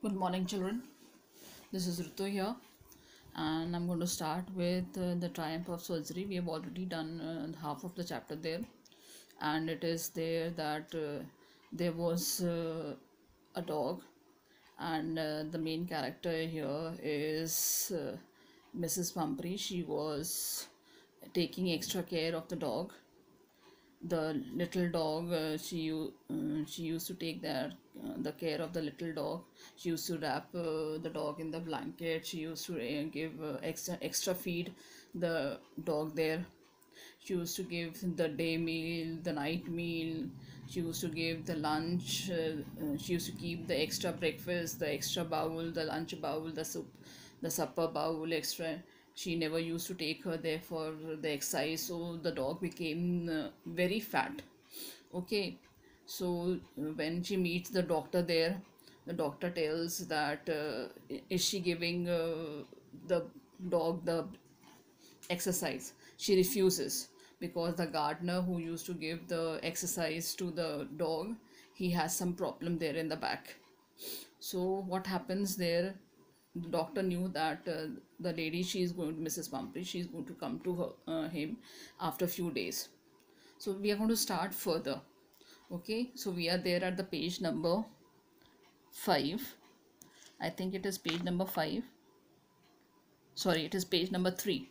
Good morning, children. This is Ritu here, and I'm going to start with the triumph of surgery. We have already done half of the chapter there, and it is there that there was a dog, and the main character here is Mrs. Pumphrey. She was taking extra care of the dog. The little dog, she used to take the care of the little dog. She used to wrap the dog in the blanket. She used to give extra feed the dog there. She used to give the day meal, the night meal. She used to give the lunch. She used to keep the extra breakfast, the extra bowl, the lunch bowl, the soup, the supper bowl extra. She never used to take her there for the exercise, so the dog became very fat. Okay, so when she meets the doctor there, the doctor tells that is she giving the dog the exercise? She refuses because the gardener who used to give the exercise to the dog, he has some problem there in the back. So what happens there, the doctor knew that the lady, she is going to, Mrs. Pumphrey, she is going to come to him after a few days. So we are going to start further. Okay, so we are there at the page number 5. I think it is page number 5. Sorry, it is page number 3.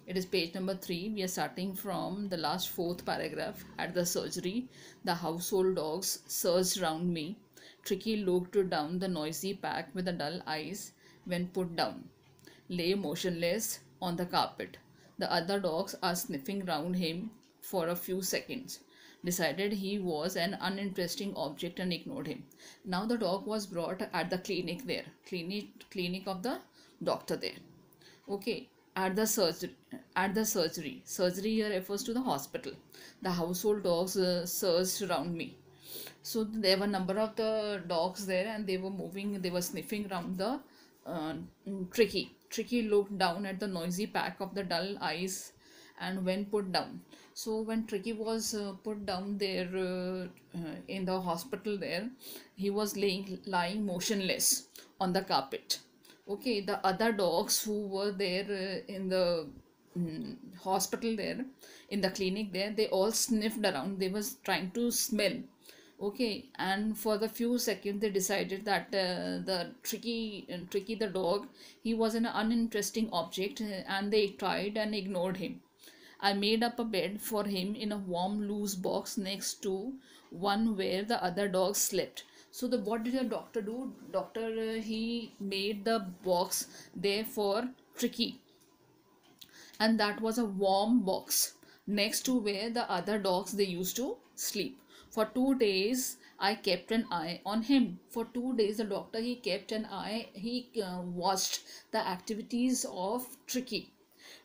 It is page number 3. We are starting from the last 4th paragraph. At the surgery, the household dogs surged round me. Tricky looked down the noisy pack with the dull eyes when put down, lay motionless on the carpet. The other dogs are sniffing round him for a few seconds, decided he was an uninteresting object and ignored him. Now the dog was brought at the clinic there, clinic of the doctor there. Okay, surgery here refers to the hospital. The household dogs surged around me. So there were a number of the dogs there, and they were moving, they were sniffing around the Tricky looked down at the noisy pack of the dull eyes and when put down. So when Tricky was put down there in the hospital there, he was lying motionless on the carpet. Okay, the other dogs who were there in the hospital there, in the clinic there, they all sniffed around. They was trying to smell. Okay, and for the few seconds they decided that the tricky the dog, he was an uninteresting object, and they tried and ignored him. I made up a bed for him in a warm loose box next to one where the other dogs slept. So the what did the doctor do? Doctor he made the box there for Tricky, and that was a warm box next to where the other dogs they used to sleep. For 2 days I kept an eye on him. For 2 days the doctor he kept an eye, he watched the activities of Tricky.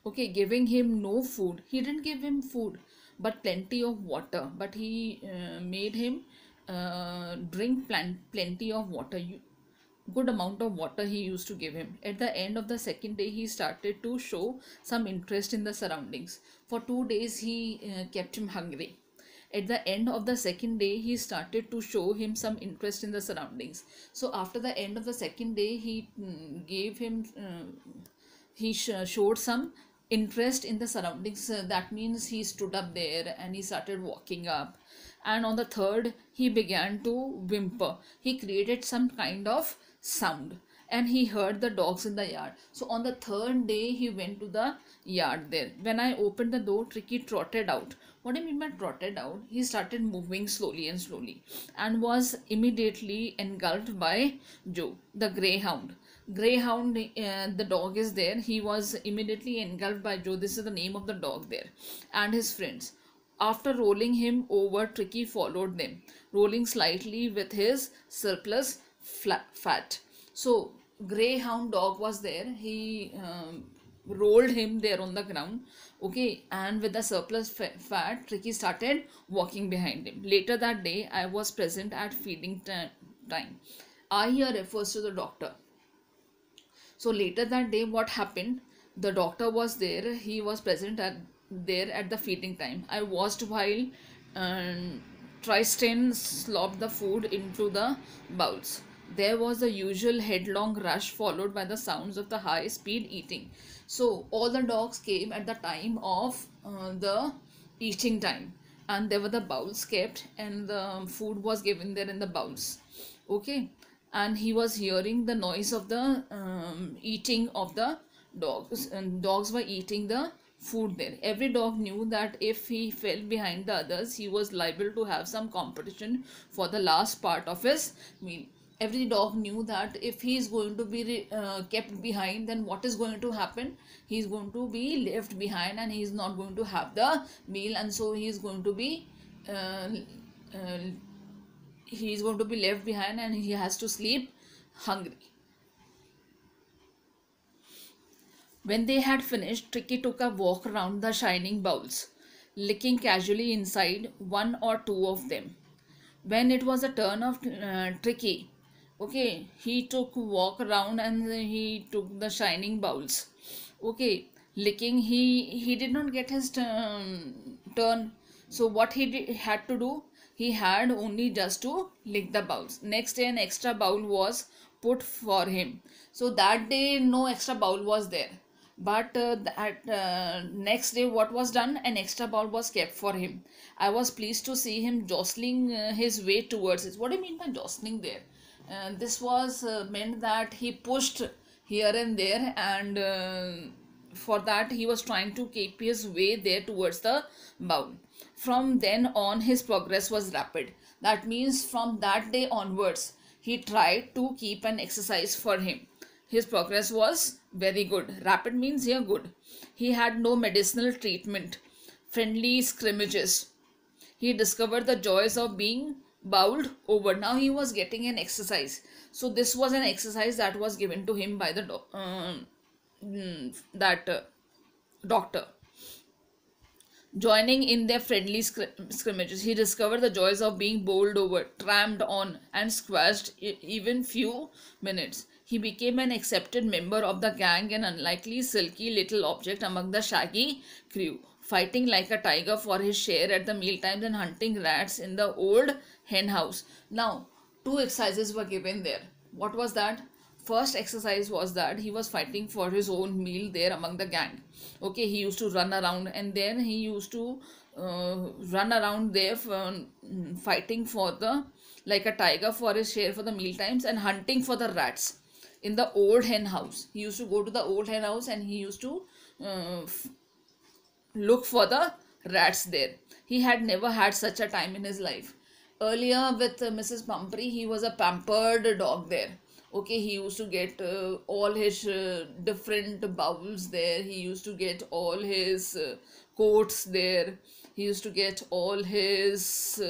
Okay, giving him no food, he didn't give him food but plenty of water, but he made him drink plenty of water. Good amount of water he used to give him. At the end of the second day he started to show some interest in the surroundings. For 2 days he kept him hungry. At the end of the second day he started to show him some interest in the surroundings. So after the end of the second day he gave him showed some interest in the surroundings. That means he stood up there and he started walking up, and on the third he began to whimper. He created some kind of sound and he heard the dogs in the yard. So on the third day he went to the yard there. When I opened the door, Tricky trotted out. What do you mean by trotted out? He started moving slowly and slowly and was immediately engulfed by Joe, the greyhound. Greyhound, the dog is there. He was immediately engulfed by Joe. This is the name of the dog there, and his friends. After rolling him over, Tricky followed them, rolling slightly with his surplus fat. So greyhound dog was there. He rolled him there on the ground. Okay, and with the surplus fat, Tricky started walking behind him. Later that day I was present at feeding time. I here refers to the doctor. So later that day what happened, the doctor was there. He was present there at the feeding time. I watched while Tristan slopped the food into the bowls. There was the usual headlong rush followed by the sounds of the high speed eating. So all the dogs came at the time of the eating time, and there were the bowls kept and the food was given there in the bowls. Okay, and he was hearing the noise of the eating of the dogs, and dogs were eating the food there. Every dog knew that if he fell behind the others, he was liable to have some competition for the last part of his meal. Every dog knew that if he is going to be kept behind, then what is going to happen? He is going to be left behind and he is not going to have the meal, and so he is going to be uh, uh, left behind and he has to sleep hungry. When they had finished, Tricky took a walk around the shining bowls, licking casually inside one or two of them. When it was the turn of Tricky, okay, he took walk around and he took the shining bowls. Okay, licking. He did not get his turn. So what had to do? He had only just to lick the bowls. Next day, an extra bowl was put for him. So that day, no extra bowl was there. But that next day, what was done? An extra bowl was kept for him. I was pleased to see him jostling his way towards it. What do you mean by jostling there? This was meant that he pushed here and there, and for that he was trying to keep his way there towards the bowl. From then on, his progress was rapid. That means from that day onwards, he tried to keep an exercise for him. His progress was very good. Rapid means here good. He had no medicinal treatment, friendly scrimmages. He discovered the joys of being bowled over. Now he was getting an exercise. So this was an exercise that was given to him by the doctor. Joining in their friendly scrimmages, he discovered the joys of being bowled over, tramped on, and squashed even few minutes. He became an accepted member of the gang, an unlikely, silky little object among the shaggy crew, fighting like a tiger for his share at the mealtimes and hunting rats in the old hen house. Now, two exercises were given there. What was that? First exercise was that he was fighting for his own meal there among the gang. Okay, he used to run around, and then he used to run around there fighting for the like a tiger for his share for the meal times and hunting for the rats in the old hen house. He used to go to the old hen house and he used to look for the rats there. He had never had such a time in his life. Earlier with Mrs. Pumphrey, he was a pampered dog there. Okay, he used to get all his different bowls there. He used to get all his coats there. He used to get all his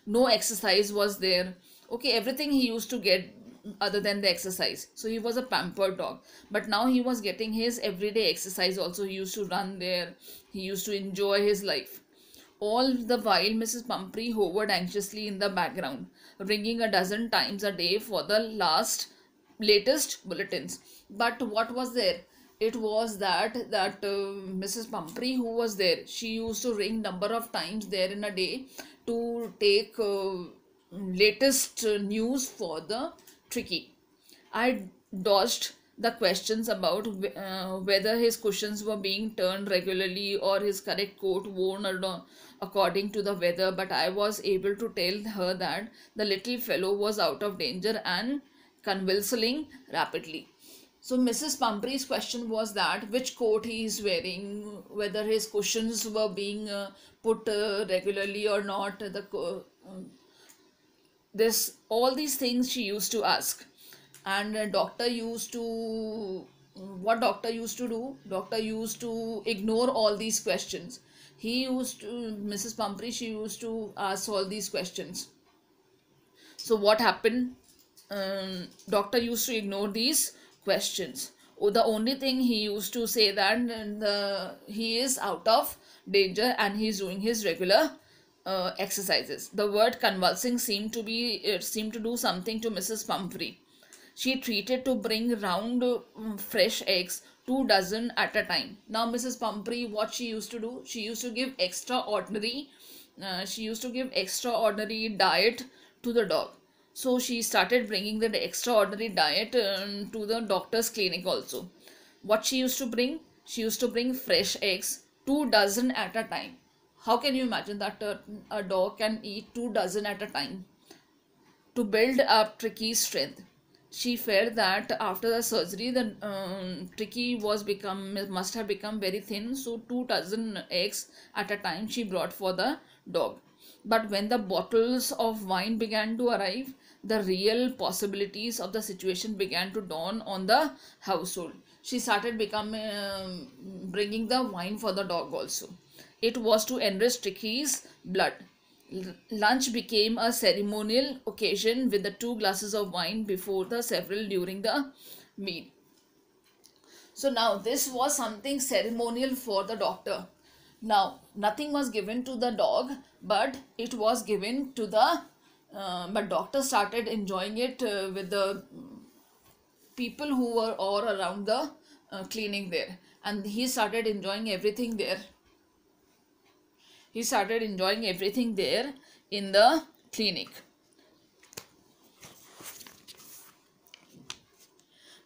no exercise was there. Okay, everything he used to get other than the exercise. So he was a pampered dog. But now he was getting his everyday exercise also. He used to run there. He used to enjoy his life. All the while, Mrs. Pumphrey hovered anxiously in the background, ringing a dozen times a day for the latest bulletins. But what was there? It was that Mrs. Pumphrey, who was there, she used to ring number of times there in a day to take latest news for the Tricky. I dodged the questions about whether his cushions were being turned regularly or his correct coat worn or not according to the weather, but I was able to tell her that the little fellow was out of danger and convulsing rapidly. So Mrs. Pumphrey's question was that which coat he is wearing, whether his cushions were being put regularly or not. This all these things she used to ask, and doctor used to what doctor used to do? Doctor used to ignore all these questions. He used to Mrs. Pumphrey, she used to ask all these questions. So what happened? Doctor used to ignore these questions. Oh, the only thing he used to say that he is out of danger and he is doing his regular exercises. The word convulsing seemed to do something to Mrs. Pumphrey. She treated to bring round fresh eggs, 2 dozen at a time. Now Mrs. Pumphrey, what she used to do? She used to give extraordinary diet to the dog. So she started bringing the extraordinary diet to the doctor's clinic also. What she used to bring? She used to bring fresh eggs, 2 dozen at a time. How can you imagine that a dog can eat 2 dozen at a time? To build up Tricky's strength. She felt that after the surgery, the Tricky must have become very thin. So 2 dozen eggs at a time she brought for the dog. But when the bottles of wine began to arrive, the real possibilities of the situation began to dawn on the household. She started bringing the wine for the dog also. It was to enrich Tricky's blood. Lunch became a ceremonial occasion with the 2 glasses of wine before the several during the meal. So now this was something ceremonial for the doctor. Now nothing was given to the dog, but it was given to the but doctor started enjoying it with the people who were all around the clinic there, and he started enjoying everything there. He started enjoying everything there in the clinic.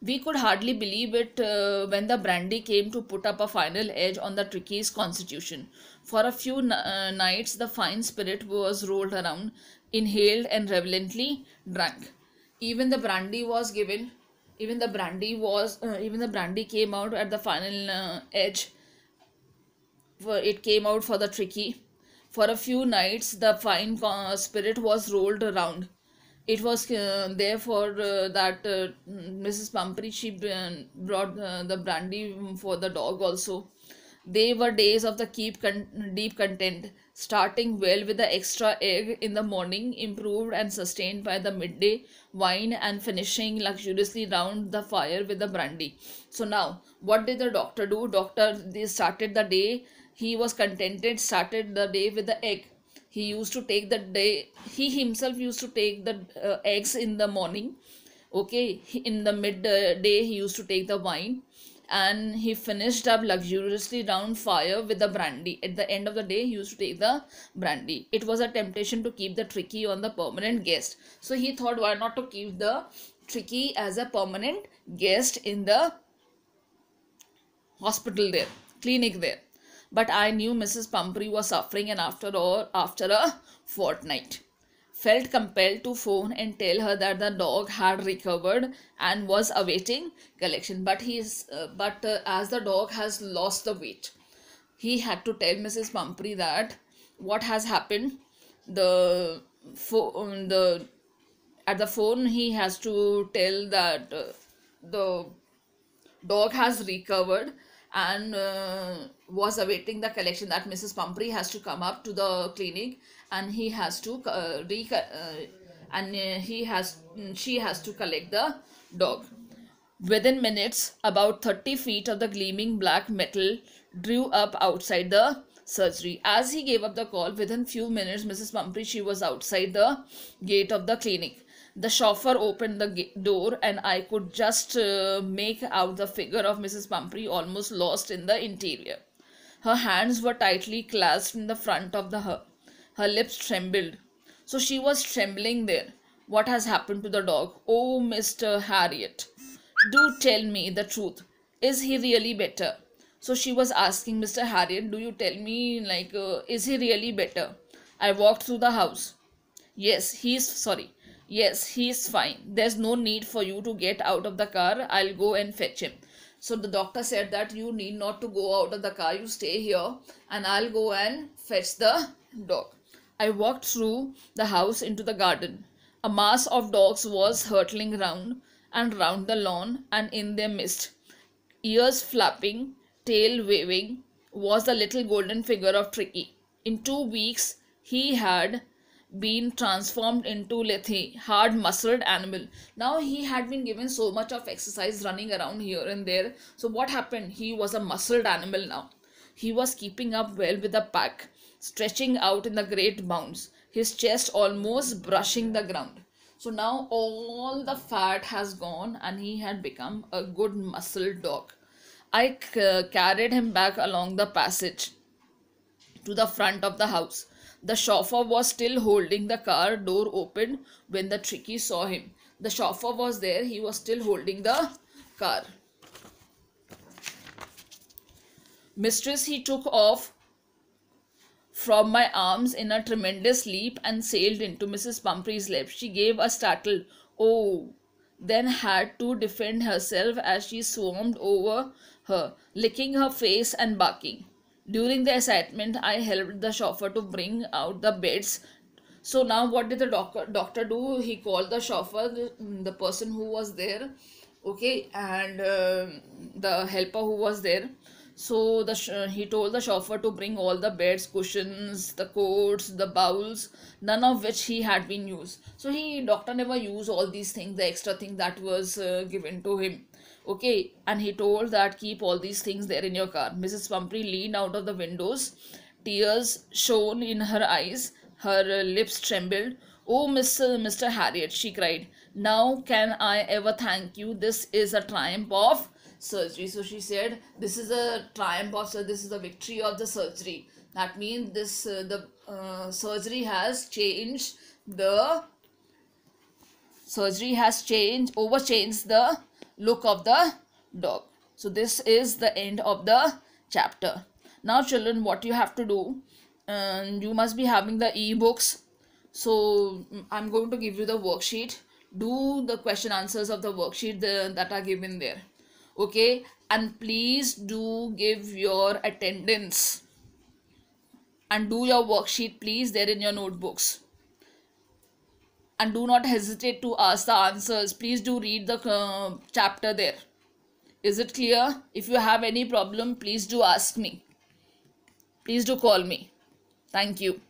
We could hardly believe it when the brandy came to put up a final edge on the Tricky's constitution. For a few nights, the fine spirit was rolled around, inhaled, and reverently drunk. Even the brandy was given. Even the brandy came out at the final edge. It came out for the Tricky. For a few nights, the fine spirit was rolled around. It was therefore that Mrs. Pumphrey, she brought the brandy for the dog also. They were days of the deep content, starting well with the extra egg in the morning, improved and sustained by the midday wine, and finishing luxuriously round the fire with the brandy. So now, what did the doctor do? They started the day. He was contented, started the day with the egg. He himself used to take the eggs in the morning. Okay, in the midday he used to take the wine, and he finished up luxuriously round fire with the brandy. At the end of the day, he used to take the brandy. It was a temptation to keep the Tricky on the permanent guest. So he thought, why not to keep the Tricky as a permanent guest in the hospital there, clinic there. But I knew Mrs. Pumphrey was suffering, and after a fortnight, felt compelled to phone and tell her that the dog had recovered and was awaiting collection. But as the dog has lost the weight, he had to tell Mrs. Pumphrey that what has happened. At the phone he has to tell that the dog has recovered and was awaiting the collection, that Mrs. Pumphrey has to come up to the clinic, and he has to she has to collect the dog. Within minutes, about 30 feet of the gleaming black metal drew up outside the surgery. As he gave up the call, within few minutes, Mrs. Pumphrey, she was outside the gate of the clinic. The chauffeur opened the door, and I could just make out the figure of Mrs. Pumphrey, almost lost in the interior. Her hands were tightly clasped in the front of her lips trembled. So she was trembling there. What has happened to the dog? Oh, Mr. Harriet, do tell me the truth. Is he really better? So she was asking, Mr. Harriet, do you tell me, is he really better? I walked through the house. Yes, he's fine. There's no need for you to get out of the car. I'll go and fetch him. So the doctor said that you need not to go out of the car. You stay here and I'll go and fetch the dog. I walked through the house into the garden. A mass of dogs was hurtling round and round the lawn, and in their midst, ears flapping, tail waving, was the little golden figure of Tricky. In 2 weeks, he had been transformed into Lethe, hard-muscled animal. Now he had been given so much of exercise running around here and there. So what happened? He was a muscled animal now. He was keeping up well with the pack, stretching out in the great bounds, his chest almost brushing the ground. So now all the fat has gone and he had become a good muscled dog. I carried him back along the passage to the front of the house. The chauffeur was still holding the car door open when the Tricky saw him. The chauffeur was there, he was still holding the car. Mistress, he took off from my arms in a tremendous leap and sailed into Mrs. Pumphrey's lap. She gave a startled "oh," then had to defend herself as she swarmed over her, licking her face and barking. During the excitement, I helped the chauffeur to bring out the beds. So now what did the doctor do? He called the chauffeur, the person who was there, okay, and the helper who was there. So he told the chauffeur to bring all the beds, cushions, the coats, the bowls, none of which he had been used. So doctor never used all these things, the extra thing that was given to him. Okay, and he told that keep all these things there in your car. Mrs. Pumphrey leaned out of the windows. Tears shone in her eyes. Her lips trembled. "Oh, Mr. Harriet," she cried. "Now can I ever thank you? This is a triumph of surgery." So she said, "This is a triumph of surgery. This is the victory of the surgery." That means surgery has changed the overchanged the look of the dog. So this is the end of the chapter. Now children, what you have to do, you must be having the e-books. So I'm going to give you the worksheet. Do the question answers of the worksheet that are given there. Okay, and please do give your attendance and do your worksheet please there in your notebooks. And do not hesitate to ask the answers. Please do read the chapter there. Is it clear? If you have any problem, please do ask me. Please do call me. Thank you.